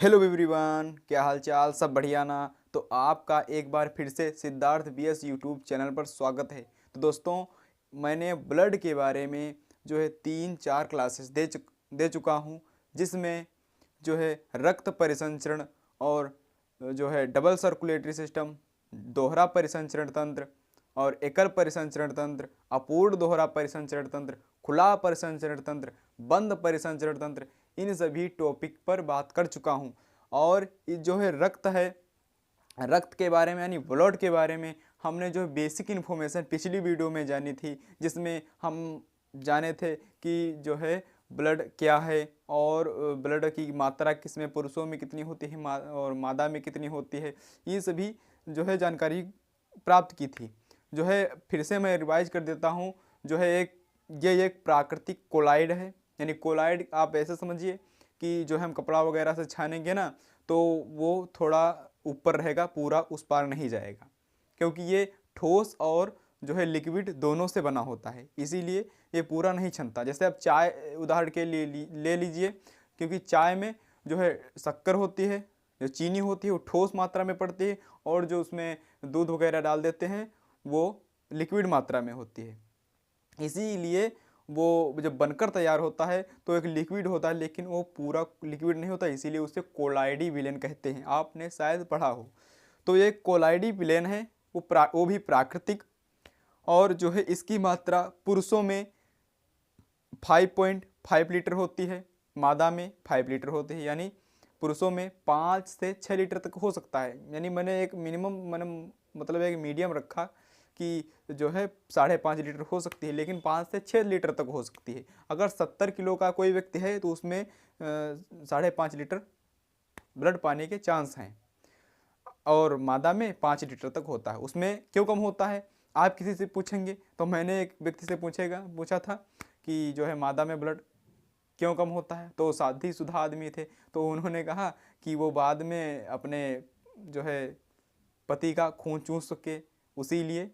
Hello everyone, क्या हाल चाल? सब बढ़िया ना? तो आपका एक बार फिर से सिद्धार्थ बीएस यूट्यूब चैनल पर स्वागत है। तो दोस्तों, मैंने ब्लड के बारे में जो है 3-4 क्लासेस दे चुका हूँ, जिसमें जो है रक्त परिसंचरण और जो है डबल सर्कुलेटरी सिस्टम, दोहरा परिसंचरण तंत्र और एकल परिसंचरण तंत्र, अपूर्ण दोहरा परिसंचरण तंत्र, खुला परिसंचरण तंत्र, बंद परिसंचरण तंत्र, इन सभी टॉपिक पर बात कर चुका हूँ। और ये जो है रक्त के बारे में यानी ब्लड के बारे में हमने जो बेसिक इन्फॉर्मेशन पिछली वीडियो में जानी थी, जिसमें हम जाने थे कि जो है ब्लड क्या है और ब्लड की मात्रा किसमें पुरुषों में कितनी होती है और मादा में कितनी होती है, ये सभी जो है जानकारी प्राप्त की थी। जो है फिर से मैं रिवाइज कर देता हूँ। जो है ये एक प्राकृतिक कोलाइड है, यानी कोलाइड आप ऐसे समझिए कि जो है हम कपड़ा वगैरह से छानेंगे ना, तो वो थोड़ा ऊपर रहेगा, पूरा उस पार नहीं जाएगा, क्योंकि ये ठोस और जो है लिक्विड दोनों से बना होता है, इसीलिए ये पूरा नहीं छनता। जैसे आप चाय उदाहरण के लिए ले लीजिए, क्योंकि चाय में जो है शक्कर होती है, जो चीनी होती है वो ठोस मात्रा में पड़ती है, और जो उसमें दूध वगैरह डाल देते हैं वो लिक्विड मात्रा में होती है। इसीलिए वो जब बनकर तैयार होता है तो एक लिक्विड होता है, लेकिन वो पूरा लिक्विड नहीं होता, इसीलिए उसे कोलाइडी विलेन कहते हैं। आपने शायद पढ़ा हो। तो ये कोलाइडी विलेन है, वो भी प्राकृतिक, और जो है इसकी मात्रा पुरुषों में 5.5 लीटर होती है, मादा में 5 लीटर होती है, यानी पुरुषों में 5 से 6 लीटर तक हो सकता है। यानी मैंने एक मिनिमम मैंने मतलब एक मीडियम रखा कि जो है 5.5 लीटर हो सकती है, लेकिन 5 से 6 लीटर तक हो सकती है। अगर 70 किलो का कोई व्यक्ति है तो उसमें 5.5 लीटर ब्लड पाने के चांस हैं, और मादा में 5 लीटर तक होता है। उसमें क्यों कम होता है आप किसी से पूछेंगे, तो मैंने एक व्यक्ति से पूछा था कि जो है मादा में ब्लड क्यों कम होता है, तो शादीशुदा आदमी थे, तो उन्होंने कहा कि वो बाद में अपने जो है पति का खून चूस सके, उसी लिए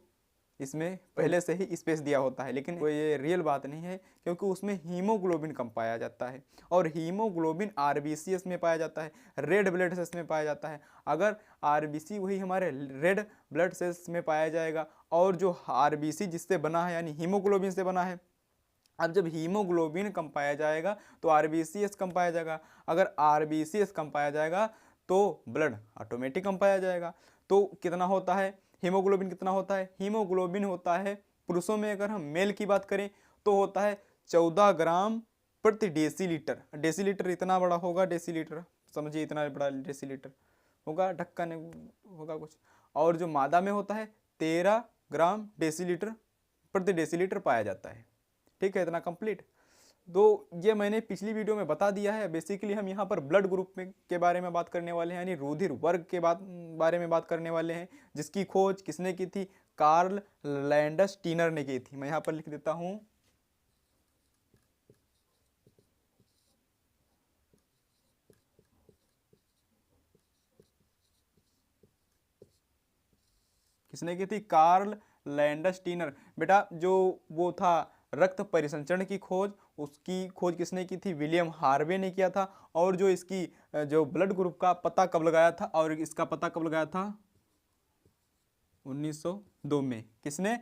इसमें पहले से ही स्पेस दिया होता है। लेकिन वो ये रियल बात नहीं है, क्योंकि उसमें हीमोग्लोबिन कम पाया जाता है, और हीमोग्लोबिन आरबीसीएस में पाया जाता है, रेड ब्लड सेल्स में पाया जाता है। अगर आरबीसी वही हमारे रेड ब्लड सेल्स में पाया जाएगा, और जो आरबीसी जिससे बना है यानी हीमोग्लोबिन से बना है, अब जब हीमोग्लोबिन कम पाया जाएगा तो आरबीसीएस कम पाया जाएगा। अगर आरबीसीएस कम पाया जाएगा तो ब्लड ऑटोमेटिक कम पाया जाएगा। तो कितना होता है हीमोग्लोबिन? कितना होता है हीमोग्लोबिन? होता है पुरुषों में, अगर हम मेल की बात करें तो होता है 14 ग्राम प्रति डेसीलीटर। डेसीलीटर इतना बड़ा होगा, डेसीलीटर समझिए, इतना बड़ा डेसीलीटर होगा, ढक्कन होगा कुछ। और जो मादा में होता है 13 ग्राम डेसीलीटर प्रति डेसीलीटर पाया जाता है। ठीक है, इतना कंप्लीट। तो ये मैंने पिछली वीडियो में बता दिया है। बेसिकली हम यहाँ पर ब्लड ग्रुप में के बारे में बात करने वाले हैं, यानी रुधिर वर्ग के बारे में बात करने वाले हैं, जिसकी खोज किसने की थी? कार्ल लैंडस्टीनर ने की थी। मैं यहाँ पर लिख देता हूँ, किसने की थी? कार्ल लैंडस्टीनर। बेटा जो वो था रक्त परिसंचरण की खोज, उसकी खोज किसने की थी? विलियम हार्वे ने किया था। और जो इसकी जो ब्लड ग्रुप का पता कब लगाया था, और इसका पता कब लगाया था? 1902 में। किसने?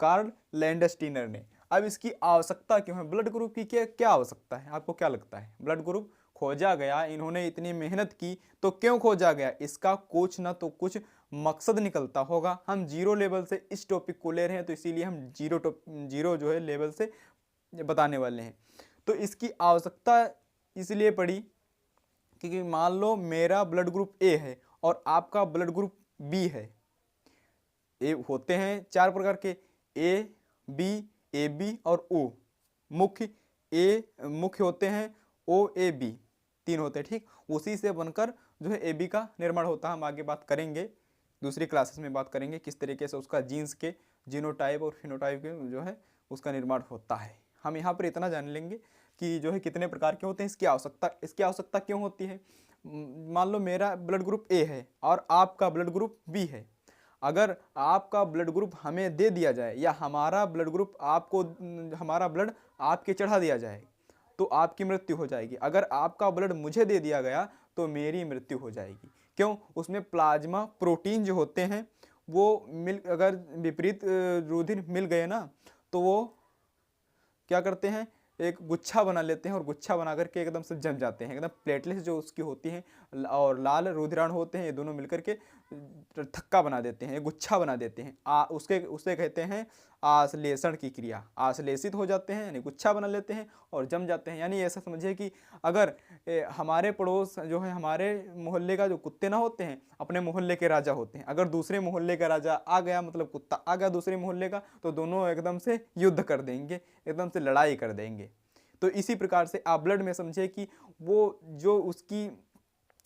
कार्ल लैंडस्टीनर ने। अब इसकी आवश्यकता क्यों है? ब्लड ग्रुप की क्या क्या आवश्यकता है? आपको क्या लगता है? ब्लड ग्रुप खोजा गया, इन्होंने इतनी मेहनत की, तो क्यों खोजा गया? इसका कुछ ना तो कुछ मकसद निकलता होगा। हम जीरो लेवल से इस टॉपिक को ले रहे हैं, तो इसीलिए हम जीरो जो है लेवल से बताने वाले हैं। तो इसकी आवश्यकता इसलिए पड़ी क्योंकि मान लो मेरा ब्लड ग्रुप ए है और आपका ब्लड ग्रुप बी है। ए होते हैं 4 प्रकार के, ए बी, ए बी और ओ। मुख्य होते हैं ओ ए बी, 3 होते हैं। ठीक, उसी से बनकर जो है ए बी का निर्माण होता है। हम आगे बात करेंगे, दूसरी क्लासेस में बात करेंगे किस तरीके से उसका जीन्स के जीनोटाइप और फिनोटाइप के जो है उसका निर्माण होता है। हम यहाँ पर इतना जान लेंगे कि जो है कितने प्रकार के होते हैं, इसकी आवश्यकता क्यों होती है। मान लो मेरा ब्लड ग्रुप ए है और आपका ब्लड ग्रुप बी है। अगर आपका ब्लड ग्रुप हमें दे दिया जाए, या हमारा ब्लड ग्रुप आपको, हमारा ब्लड आपके चढ़ा दिया जाए, तो आपकी मृत्यु हो जाएगी। अगर आपका ब्लड मुझे दे दिया गया तो मेरी मृत्यु हो जाएगी। क्यों? उसमें प्लाज्मा प्रोटीन जो होते हैं वो अगर विपरीत रुधिर मिल गए ना तो वो क्या करते हैं, एक गुच्छा बना लेते हैं और गुच्छा बना करके एकदम से जम जाते हैं, एकदम प्लेटलेट्स जो उसकी होती हैं और लाल रुधिराणु होते हैं, ये दोनों मिलकर के थक्का बना देते हैं, गुच्छा बना देते हैं। उसे कहते हैं आश्लेषण की क्रिया। आश्लेषित हो जाते हैं यानी गुच्छा बना लेते हैं और जम जाते हैं। यानी ऐसा समझिए कि अगर हमारे पड़ोस जो है, हमारे मोहल्ले का जो कुत्ते ना होते हैं, अपने मोहल्ले के राजा होते हैं, अगर दूसरे मोहल्ले का राजा आ गया, मतलब कुत्ता आ गया दूसरे मोहल्ले का, तो दोनों एकदम से युद्ध कर देंगे, एकदम से लड़ाई कर देंगे। तो इसी प्रकार से आप ब्लड में समझे कि वो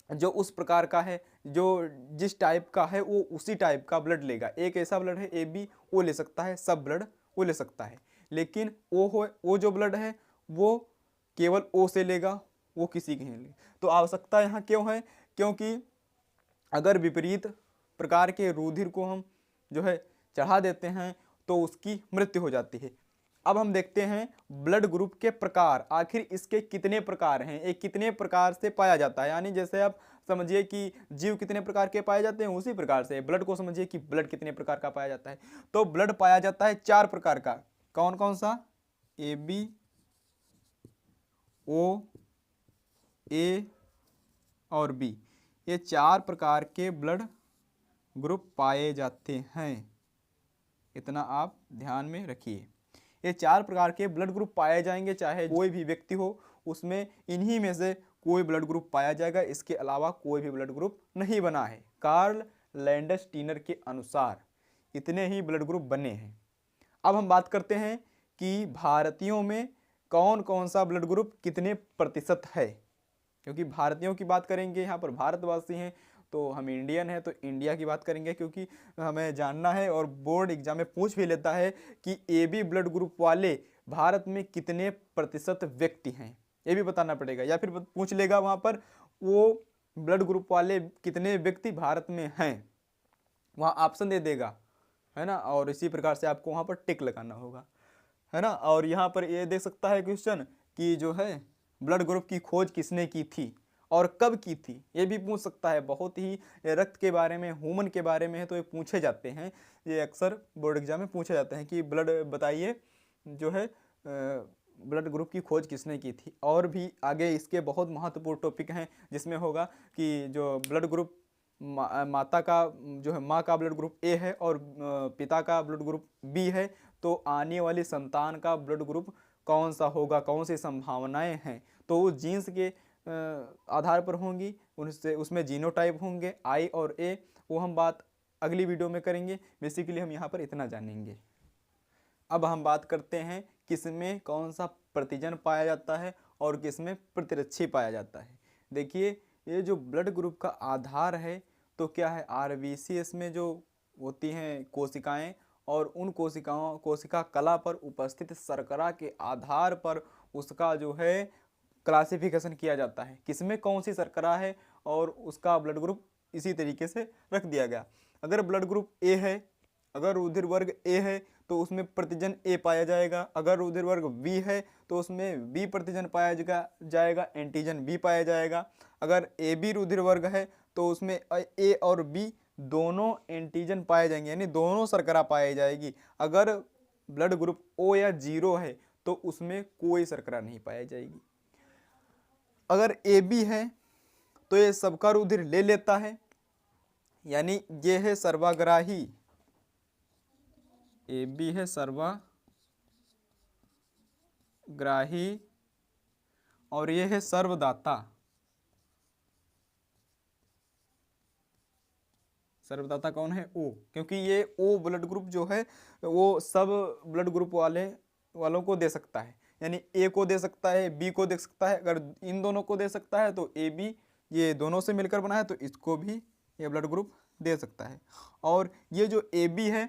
जो उस प्रकार का है, जो जिस टाइप का है, वो उसी टाइप का ब्लड लेगा। एक ऐसा ब्लड है AB, वो ले सकता है, सब ब्लड वो ले सकता है। लेकिन वो जो ब्लड है वो केवल O से लेगा, वो किसी के नहीं लेगा। तो आवश्यकता यहाँ क्यों है? क्योंकि अगर विपरीत प्रकार के रुधिर को हम जो है चढ़ा देते हैं तो उसकी मृत्यु हो जाती है। अब हम देखते हैं ब्लड ग्रुप के प्रकार, आखिर इसके कितने प्रकार हैं, एक कितने प्रकार से पाया जाता है। यानी जैसे आप समझिए कि जीव कितने प्रकार के पाए जाते हैं, उसी प्रकार से ब्लड को समझिए कि ब्लड कितने प्रकार का पाया जाता है। तो ब्लड पाया जाता है 4 प्रकार का। कौन कौन सा? AB, O, A और B, ये 4 प्रकार के ब्लड ग्रुप पाए जाते हैं। इतना आप ध्यान में रखिए। ये 4 प्रकार के ब्लड ग्रुप पाए जाएंगे, चाहे कोई भी व्यक्ति हो, उसमें इन्हीं में से कोई ब्लड ग्रुप पाया जाएगा। इसके अलावा कोई भी ब्लड ग्रुप नहीं बना है। कार्ल लैंडस्टीनर के अनुसार इतने ही ब्लड ग्रुप बने हैं। अब हम बात करते हैं कि भारतीयों में कौन कौन सा ब्लड ग्रुप कितने प्रतिशत है, क्योंकि भारतीयों की बात करेंगे, यहाँ पर भारतवासी हैं तो हम इंडियन है तो इंडिया की बात करेंगे, क्योंकि हमें जानना है और बोर्ड एग्जाम में पूछ भी लेता है कि AB ब्लड ग्रुप वाले भारत में कितने प्रतिशत व्यक्ति हैं, ये भी बताना पड़ेगा। या फिर पूछ लेगा वहाँ पर वो ब्लड ग्रुप वाले कितने व्यक्ति भारत में हैं, वहाँ ऑप्शन दे देगा, है ना। और इसी प्रकार से आपको वहाँ पर टिक लगाना होगा, है ना। और यहाँ पर ये देख सकता है क्वेश्चन कि जो है ब्लड ग्रुप की खोज किसने की थी और कब की थी, ये भी पूछ सकता है। बहुत ही रक्त के बारे में, ह्यूमन के बारे में है तो ये पूछे जाते हैं, ये अक्सर बोर्ड एग्जाम में पूछे जाते हैं कि ब्लड बताइए जो है ब्लड ग्रुप की खोज किसने की थी। और भी आगे इसके बहुत महत्वपूर्ण टॉपिक हैं, जिसमें होगा कि जो ब्लड ग्रुप माता का जो है, माँ का ब्लड ग्रुप A है और पिता का ब्लड ग्रुप B है, तो आने वाली संतान का ब्लड ग्रुप कौन सा होगा, कौन सी संभावनाएं हैं, तो वो जीन्स के आधार पर होंगी, उसमें जीनोटाइप होंगे I और A, वो हम बात अगली वीडियो में करेंगे। बेसिकली हम यहाँ पर इतना जानेंगे। अब हम बात करते हैं किसमें कौन सा प्रतिजन पाया जाता है और किसमें प्रतिरक्षी पाया जाता है। देखिए ये जो ब्लड ग्रुप का आधार है तो क्या है, RBCs में जो होती हैं कोशिकाएं, और उन कोशिका कला पर उपस्थित शर्करा के आधार पर उसका जो है क्लासिफिकेशन किया जाता है, किसमें कौन सी शर्करा है और उसका ब्लड ग्रुप इसी तरीके से रख दिया गया। अगर ब्लड ग्रुप A है, अगर रुधिर वर्ग A है तो उसमें प्रतिजन A पाया जाएगा। अगर रुधिर वर्ग B है तो उसमें B प्रतिजन पाया जाएगा, एंटीजन B पाया जाएगा। अगर AB रुधिर वर्ग है तो उसमें A और B दोनों एंटीजन पाए जाएंगे, यानी दोनों शर्करा पाई जाएगी। अगर ब्लड ग्रुप O या 0 है तो उसमें कोई शर्करा नहीं पाई जाएगी। अगर AB है तो ये सबका रुधिर ले लेता है, यानी ये है सर्वाग्राही, AB है सर्वाग्राही और ये है सर्वदाता। सर्वदाता कौन है? O, क्योंकि ये O ब्लड ग्रुप जो है वो सब ब्लड ग्रुप वालों को दे सकता है, यानी A को दे सकता है, B को दे सकता है। अगर इन दोनों को दे सकता है तो AB ये दोनों से मिलकर बना है तो इसको भी ये ब्लड ग्रुप दे सकता है। और ये जो AB है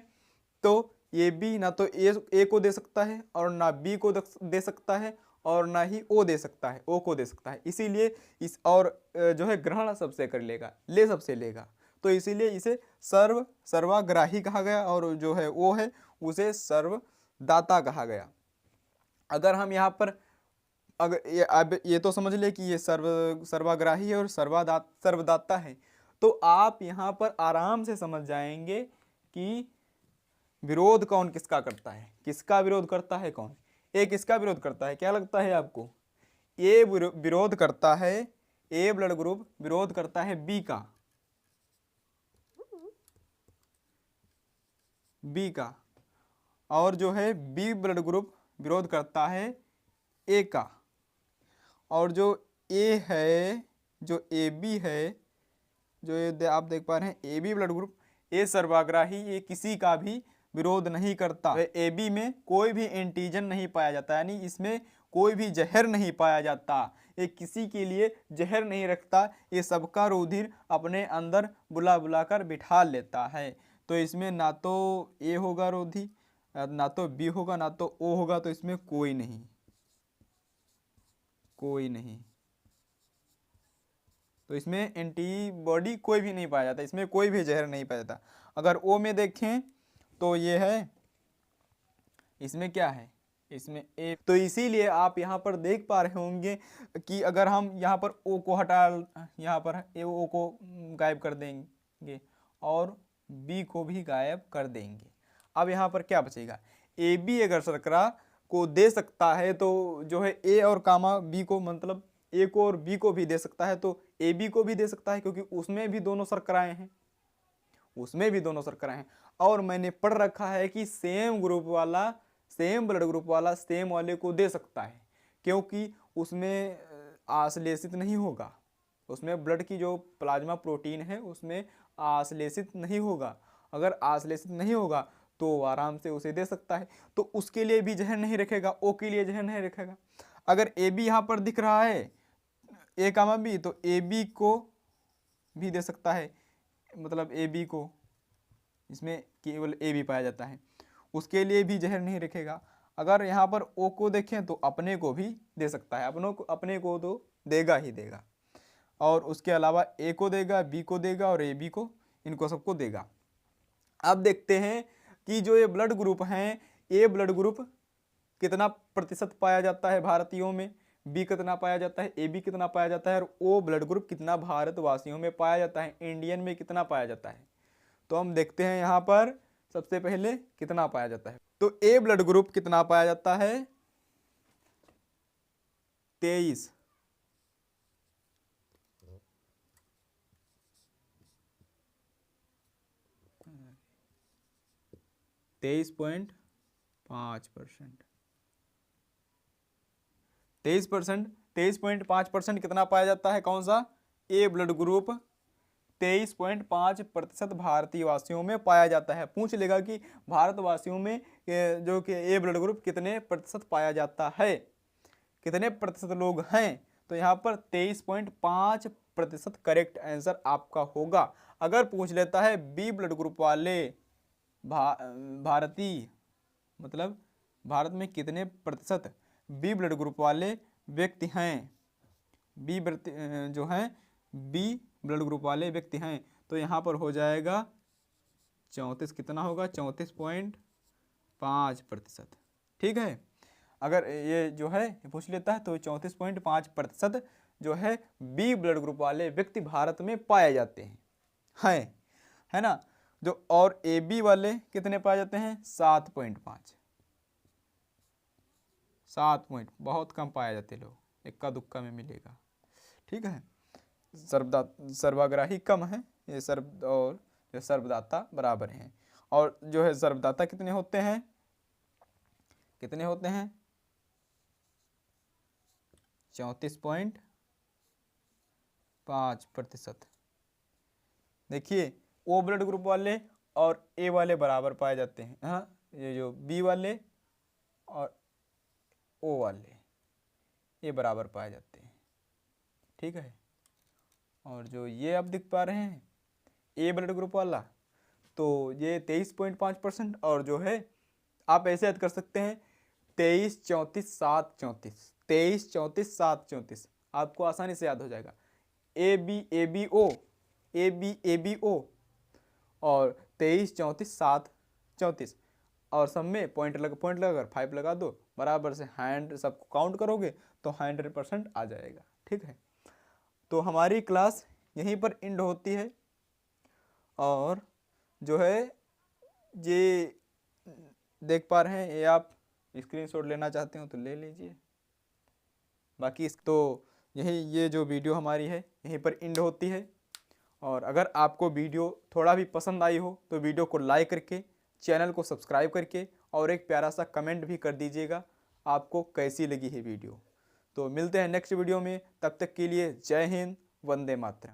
तो AB ना तो A को दे सकता है और ना B को दे सकता है और ना ही O दे सकता है, O को दे सकता है। इसीलिए इस और जो है ग्रहण सबसे कर लेगा, ले सबसे लेगा, तो इसीलिए इसे सर्वाग्राही कहा गया और जो है वो है उसे सर्वदाता कहा गया। अगर हम यहाँ पर अगर ये अब ये तो समझ ले कि ये सर्वाग्राही है और सर्वदाता है, तो आप यहाँ पर आराम से समझ जाएंगे कि विरोध कौन किसका करता है, किसका विरोध करता है कौन। ए किसका विरोध करता है, क्या लगता है आपको? ए विरोध करता है, ए ब्लड ग्रुप विरोध करता है बी का, बी का, और जो है बी ब्लड ग्रुप विरोध करता है ए का, और जो ए है, जो ए बी है, जो ये आप देख पा रहे हैं ए बी ब्लड ग्रुप, ए सर्वाग्राही, ये किसी का भी विरोध नहीं करता। ए बी में कोई भी एंटीजन नहीं पाया जाता, यानी इसमें कोई भी जहर नहीं पाया जाता, ये किसी के लिए जहर नहीं रखता, ये सबका रुधिर अपने अंदर बुला बुला कर बिठा लेता है। तो इसमें ना तो ए होगा रोधी, ना तो बी होगा, ना तो ओ होगा, तो इसमें कोई नहीं, कोई नहीं। तो इसमें एंटीबॉडी कोई भी नहीं पाया जाता, इसमें कोई भी जहर नहीं पाया जाता। अगर ओ में देखें तो ये है, इसमें क्या है, इसमें ए। तो इसीलिए आप यहाँ पर देख पा रहे होंगे कि अगर हम यहाँ पर ओ को हटा, यहाँ पर ए ओ को गायब कर देंगे और बी को भी गायब कर देंगे, अब यहाँ पर क्या बचेगा? ए बी अगर शर्करा को दे सकता है तो जो है ए और कामा बी को, मतलब ए को और बी को भी दे सकता है, तो ए बी को भी दे सकता है, क्योंकि उसमें भी दोनों शर्कराएं हैं, उसमें भी दोनों शर्कराएं हैं। और मैंने पढ़ रखा है कि सेम ग्रुप वाला, सेम ब्लड ग्रुप वाला सेम वाले को दे सकता है, क्योंकि उसमें आश्लेषित नहीं होगा, उसमें ब्लड की जो प्लाज्मा प्रोटीन है उसमें आश्लेषित नहीं होगा। अगर आश्लेषित नहीं होगा तो आराम से उसे दे सकता है, तो उसके लिए भी जहर नहीं रखेगा, ओ के लिए जहर नहीं रखेगा। अगर ए बी यहाँ पर दिख रहा है, ए कामा बी, तो ए बी को भी दे सकता है, मतलब ए बी को, इसमें केवल ए बी पाया जाता है, उसके लिए भी जहर नहीं रखेगा। अगर यहाँ पर ओ को देखें तो अपने को भी दे सकता है, अपने को तो देगा ही देगा, और उसके अलावा ए को देगा, बी को देगा और ए बी को, इनको सबको देगा। अब देखते हैं कि जो ये ब्लड ग्रुप हैं, ए ब्लड ग्रुप कितना प्रतिशत पाया जाता है भारतीयों में, बी कितना पाया जाता है, ए बी कितना पाया जाता है, और ओ ब्लड ग्रुप कितना भारतवासियों में पाया जाता है, इंडियन में कितना पाया जाता है। तो हम देखते हैं यहाँ पर सबसे पहले कितना पाया जाता है। तो ए ब्लड ग्रुप कितना पाया जाता है? 23, 23.5%, 23.5% कितना पाया जाता है? कौन सा? ए ब्लड ग्रुप 23.5% भारतीय वासियों में पाया जाता है। पूछ लेगा कि भारतवासियों में जो कि ए ब्लड ग्रुप कितने प्रतिशत पाया जाता है, कितने प्रतिशत लोग हैं, तो यहाँ पर 23.5% करेक्ट आंसर आपका होगा। अगर पूछ लेता है बी ब्लड ग्रुप वाले भारतीय, मतलब भारत में कितने प्रतिशत बी ब्लड ग्रुप वाले व्यक्ति हैं, बी जो हैं बी ब्लड ग्रुप वाले व्यक्ति हैं, तो यहाँ पर हो जाएगा 34, कितना होगा? 34.5%। ठीक है, अगर ये जो है पूछ लेता है तो 34.5% जो है बी ब्लड ग्रुप वाले व्यक्ति भारत में पाए जाते हैं, है ना। जो और ए बी वाले कितने पाए जाते हैं? 7.5, 7 बहुत कम पाए जाते लोग, इक्का दुक्का में मिलेगा। ठीक है, सर्वाग्राही कम है, ये सर्व और जो सर्वदाता बराबर हैं। और जो है सर्वदाता कितने होते हैं? कितने होते हैं? 34.5%। देखिए ओ ब्लड ग्रुप वाले और ए वाले बराबर पाए जाते हैं, हाँ, ये जो बी वाले और ओ वाले ये बराबर पाए जाते हैं। ठीक है, और जो ये आप दिख पा रहे हैं ए ब्लड ग्रुप वाला, तो ये 23.5%, और जो है आप ऐसे याद कर सकते हैं 23, 34, 7, 34, 23, 34, 7, 34, आपको आसानी से याद हो जाएगा। ए बी ओ और 23, 34, 7, 34, और सब में पॉइंट लगाकर 5 लगा दो, बराबर से सबको काउंट करोगे तो 100% आ जाएगा। ठीक है, तो हमारी क्लास यहीं पर एंड होती है। और जो है ये देख पा रहे हैं, ये आप स्क्रीनशॉट लेना चाहते हो तो ले लीजिए। बाकी तो यही ये जो वीडियो हमारी है यहीं पर एंड होती है। और अगर आपको वीडियो थोड़ा भी पसंद आई हो तो वीडियो को लाइक करके, चैनल को सब्सक्राइब करके और एक प्यारा सा कमेंट भी कर दीजिएगा आपको कैसी लगी है वीडियो। तो मिलते हैं नेक्स्ट वीडियो में, तब तक के लिए जय हिंद, वंदे मातरम।